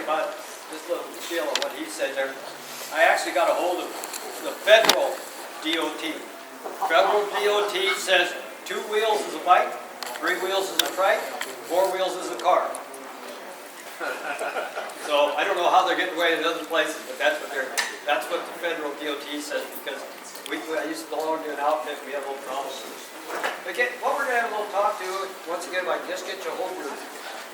about this little deal of what he said there. I actually got a hold of the federal DOT. Federal DOT says 2 wheels is a bike, 3 wheels is a trike, 4 wheels is a car. So I don't know how they're getting away in other places, but that's what the federal DOT says, because I used to belong to an outfit, we have a little problems. Again, what we're going to have a little talk to, once again, if I can just get you a hold of your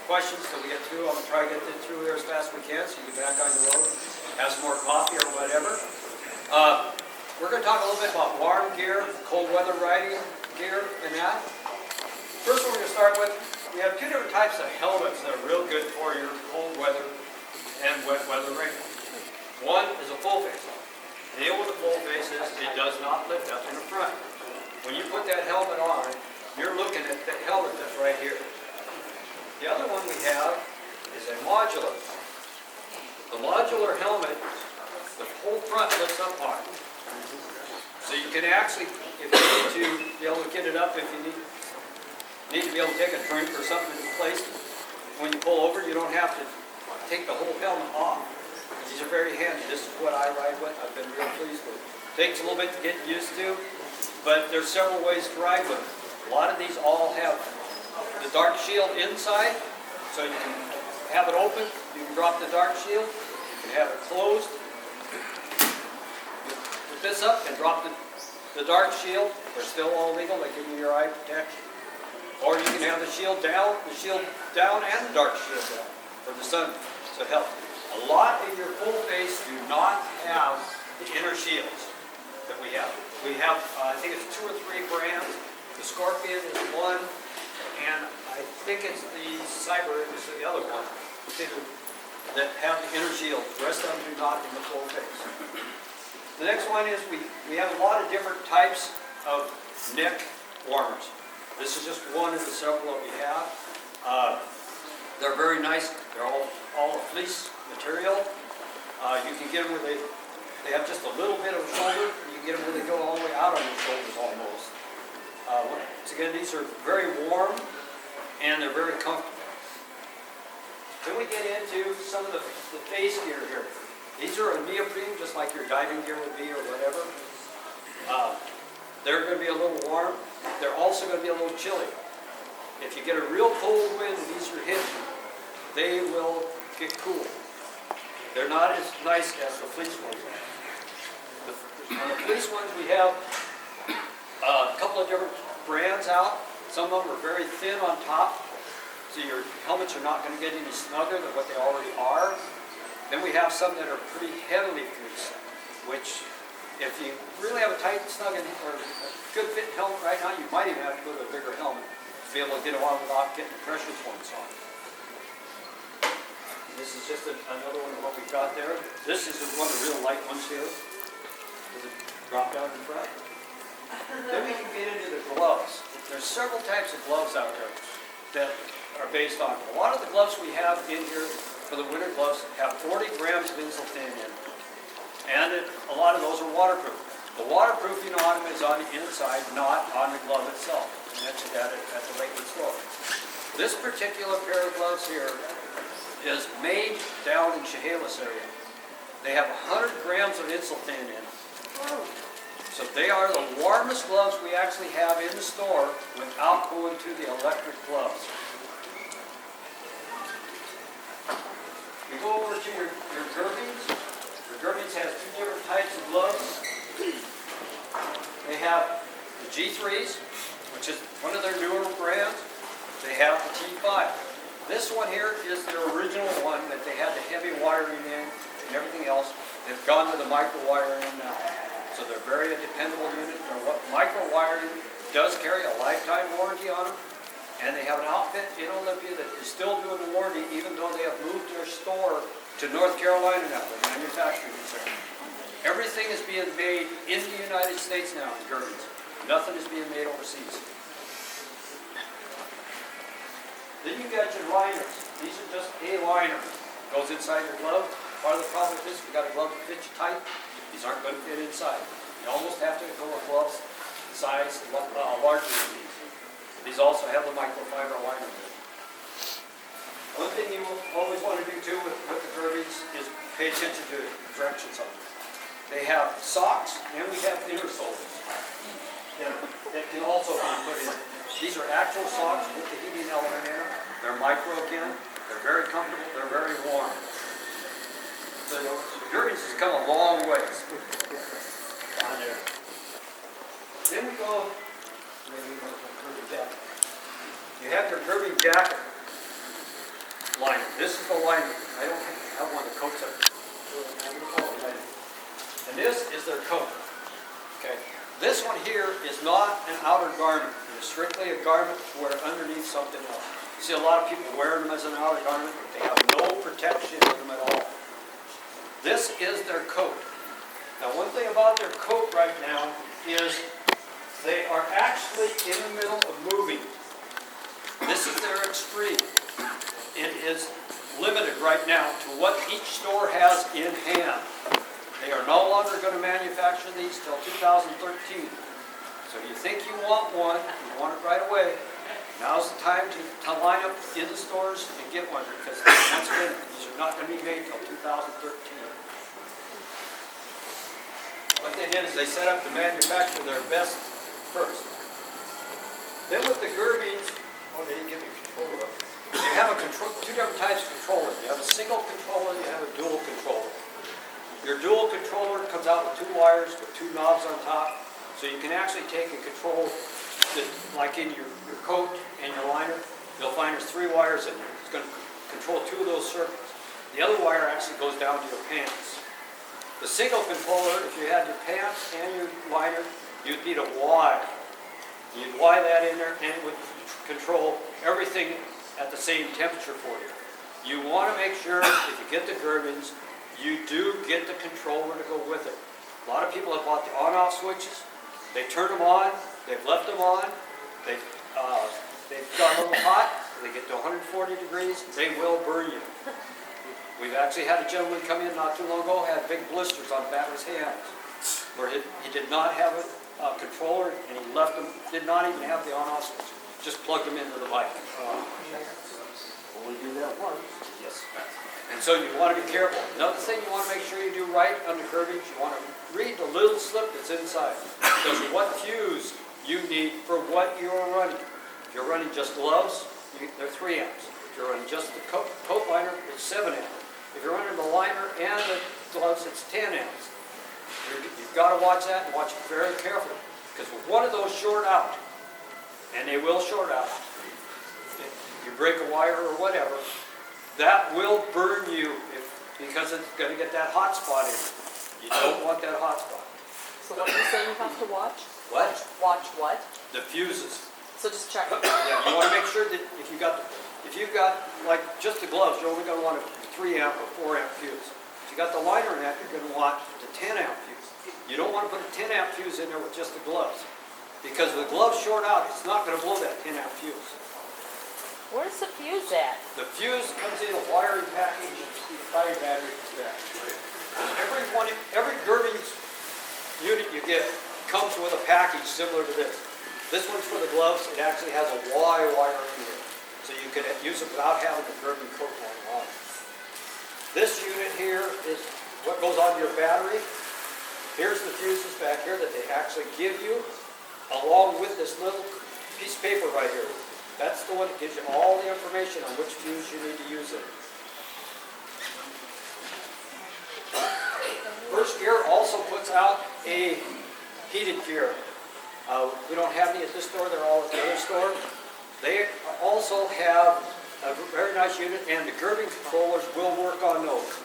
questions till we get through. I'm going to try to get through here as fast as we can so you get back on the road, have some more coffee or whatever. We're going to talk a little bit about warm gear, cold weather riding gear, and that. First one we're going to start with, we have 2 different types of helmets that are real good for your cold weather and wet weather riding. One is a full face. The deal with a full face is it does not lift up in the front. When you put that helmet on, you're looking at the helmet that's right here. The other one we have is a modular. The modular helmet, the whole front lifts up hard. So you can actually, if you need to be able to get it up, if you need to be able to take a drink or something in place, when you pull over, you don't have to take the whole helmet off. These are very handy. This is what I ride with. I've been real pleased with it. Takes a little bit to get used to, but there's several ways to ride with it. A lot of these all have the dark shield inside, so you can have it open, you can drop the dark shield, you can have it closed, put this up and drop the dark shield. They're still all legal, they give you your eye protection. Or you can have the shield down and the dark shield down for the sun, so it helps. A lot of your full face do not have the inner shields that we have. We have, I think it's 2 or 3 brands. The Scorpion is one, and I think it's the Cyber is the other one that have the inner shield. The rest of them do not in the full face. The next one is we have a lot of different types of neck warmers. This is just one of the several that we have. They're very nice. They're all a fleece material. You can get them where they have just a little bit of a shoulder. You can get them where they go all the way out on your shoulders almost. Once again, these are very warm and they're very comfortable. Then we get into some of the face gear here. These are a neoprene, just like your diving gear would be or whatever. They're going to be a little warm. They're also going to be a little chilly. If you get a real cold wind and these are hitting, they will get cool. They're not as nice as the fleece ones are. On the fleece ones, we have a couple of different brands out. Some of them are very thin on top, so your helmets are not going to get any snugger than what they already are. Then we have some that are pretty heavily fleeced, which if you really have a tight, snug, or good fit helmet right now, you might even have to go to a bigger helmet to be able to get them on without getting the pressure points on. This is just another one of what we've got there. This is one of the real light ones here. Does it drop down in front? Then we can get into the gloves. There's several types of gloves out there that are based on. A lot of the gloves we have in here for the winter gloves have 40 grams of insulin in them. And a lot of those are waterproof. The waterproofing on them is on the inside, not on the glove itself. I mentioned that at the Lakewood store. This particular pair of gloves here is made down in Chehalis area. They have 100 grams of insulin in them. So they are the warmest gloves we actually have in the store without going to the electric gloves. We go over to your Gervings. Your Gervings has 2 different types of gloves. They have the G3s, which is one of their newer brands. They have the T5. This one here is their original one that they had the heavy wiring in and everything else. They've gone to the micro wiring in now. So they're very dependable unit. Micro wiring does carry a lifetime warranty on them. And they have an outfit in Olympia that is still doing the warranty even though they have moved their store to North Carolina now, the manufacturing concern. Everything is being made in the United States now in Germans. Nothing is being made overseas. Then you got your liners. These are just a liner. Goes inside your glove. Part of the problem with this, we got a glove that fits you tight. These aren't going to fit inside. You almost have to go with gloves size larger than these. These also have the microfiber liner in it. One thing you always want to do too with the things is pay attention to the directions on them. They have socks and we have inner soles that can also be put in. These are actual socks with the heating element in them. They're micro again. They're very comfortable. They're very warm. The Gerbies has come a long ways on there. Then we go, maybe we want to Gerby jacket. You have your Gerby jacket liner. This is the liner. I don't have one that coats it. And this is their coat. Okay. This one here is not an outer garment. It is strictly a garment to wear underneath something else. You see a lot of people wearing them as an outer garment. They have no protection in them at all. This is their coat. Now one thing about their coat right now is they are actually in the middle of moving. This is their extreme. It is limited right now to what each store has in hand. They are no longer going to manufacture these till 2013. So if you think you want one, you want it right away, now's the time to line up in the stores and get one, because once again, these are not going to be made till 2013. What they did is they set up to manufacture their best first. Then with the Gerbies, they didn't give me controller. You have two different types of controller. You have a single controller, you have a dual controller. Your dual controller comes out with 2 wires with 2 knobs on top, so you can actually take and control, like in your coat and your liner, you'll find there's 3 wires in there. It's going to control 2 of those circuits. The other wire actually goes down to your pants. The single controller, if you had your pants and your liner, you'd need a Y. You'd Y that in there and it would control everything at the same temperature for you. You want to make sure, if you get the Gerbies, you do get the controller to go with it. A lot of people have bought the on-off switches. They turn them on, they've left them on, they've got a little hot, they get to 140 degrees, they will burn you. We've actually had a gentleman come in not too long ago, had big blisters on the back of his hands, where he did not have a controller, and he left them, did not even have the on-off switch, just plugged them into the bike. Only do that once. Yes. And so you want to be careful. Another thing you want to make sure you do right on the Gerbies, you want to read the little slip that's inside. Because what fuse you need for what you're running. If you're running just gloves, they're 3 amps. If you're running just the coat liner, it's 7 amps. If you're running the liner and the gloves, it's 10 amps. You've got to watch that and watch it very carefully. Because if one of those short out, and they will short out, if you break a wire or whatever, that will burn you because it's going to get that hot spot in it. You don't want that hot spot. So what are you saying you have to watch? What? Watch what? The fuses. So just check it. Yeah, you want to make sure that if you've got like just the gloves, you're only going to want a 3 amp or 4 amp fuse. If you got the liner in that, you're going to want the 10 amp fuse. You don't want to put a 10 amp fuse in there with just the gloves. Because if the gloves short out, it's not going to blow that 10 amp fuse. Where's the fuse at? The fuse comes in a wiring package, fire battery. Every Gerbies unit you get comes with a package similar to this. This one's for the gloves. It actually has a Y wire in here, so you can use it without having the Gerby coat line on. This unit here is what goes on your battery. Here's the fuses back here that they actually give you, along with this little piece of paper right here. That's the one that gives you all the information on which fuse you need to use it. First Gear also puts out a heated gear. We don't have any at this store, they're all at the other store. They also have a very nice unit, and the Gerby controllers will work on those.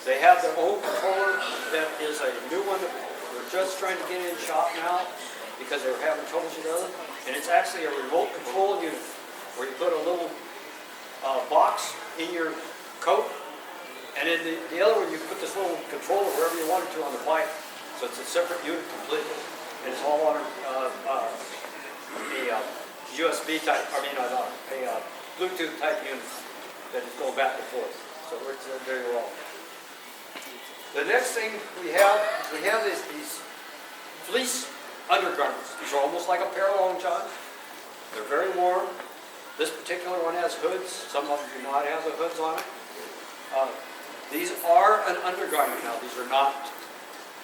They have their own controller that is a new one that we're just trying to get in shop now because they were having troubles with the other. And it's actually a remote control unit where you put a little box in your coat, and in the other one you put this little controller wherever you want it to on the bike. So it's a separate unit completely. And it's all on a USB type, a Bluetooth type unit that is going back and forth. So it's very well. The next thing we have is these fleece undergarments. These are almost like a pair of long johns. They're very warm. This particular one has hoods. Some of them do not have the hoods on it. These are an undergarment now. These are not,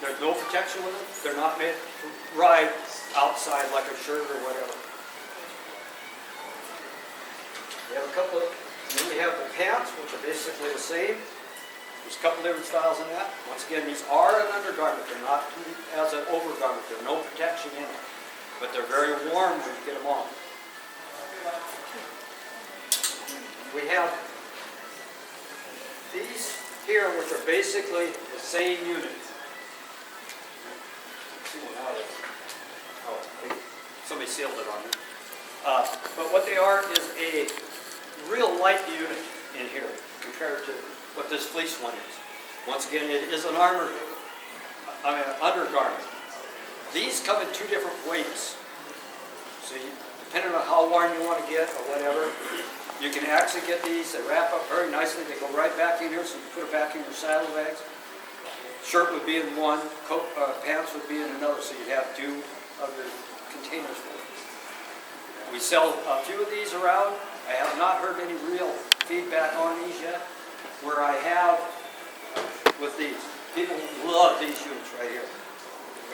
there's no protection with them. They're not made to ride outside like a shirt or whatever. We have a couple of, then we have the pants, which are basically the same. There's a couple different styles in that. Once again, these are an undergarment. They're not as an overgarment. There's no protection in them. But they're very warm when you get them on. We have these here, which are basically the same unit. Oh, somebody sealed it on me. But what they are is a real light unit in here compared to what this fleece one is. Once again, it is an undergarment. These come in two different weights. So depending on how worn you want to get or whatever, you can actually get these. They wrap up very nicely. They go right back in here, so you put it back in your saddlebags. Shirt would be in one, pants would be in another, so you'd have two other containers for it. We sell a few of these around. I have not heard any real feedback on these yet. Where I have with these, people love these units right here.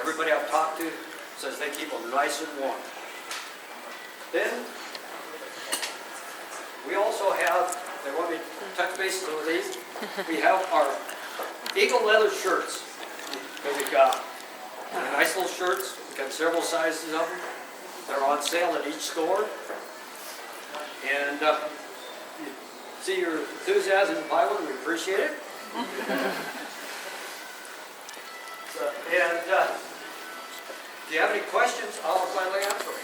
Everybody I've talked to says they keep them nice and warm. Then we also have, they want me to touch bases with these, we have our Eagle leather shirts that we've got. They're nice little shirts. We've got several sizes of them. They're on sale at each store. And you see your enthusiasm to buy one, we appreciate it. If you have any questions, I'll gladly answer them.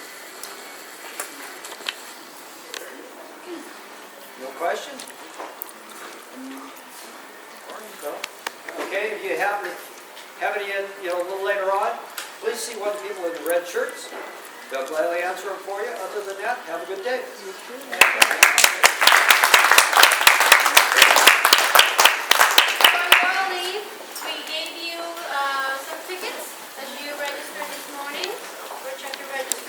No questions? No? Okay, if you have any, a little later on, please see one of the people in the red shirts. They'll gladly answer them for you. Other than that, have a good day.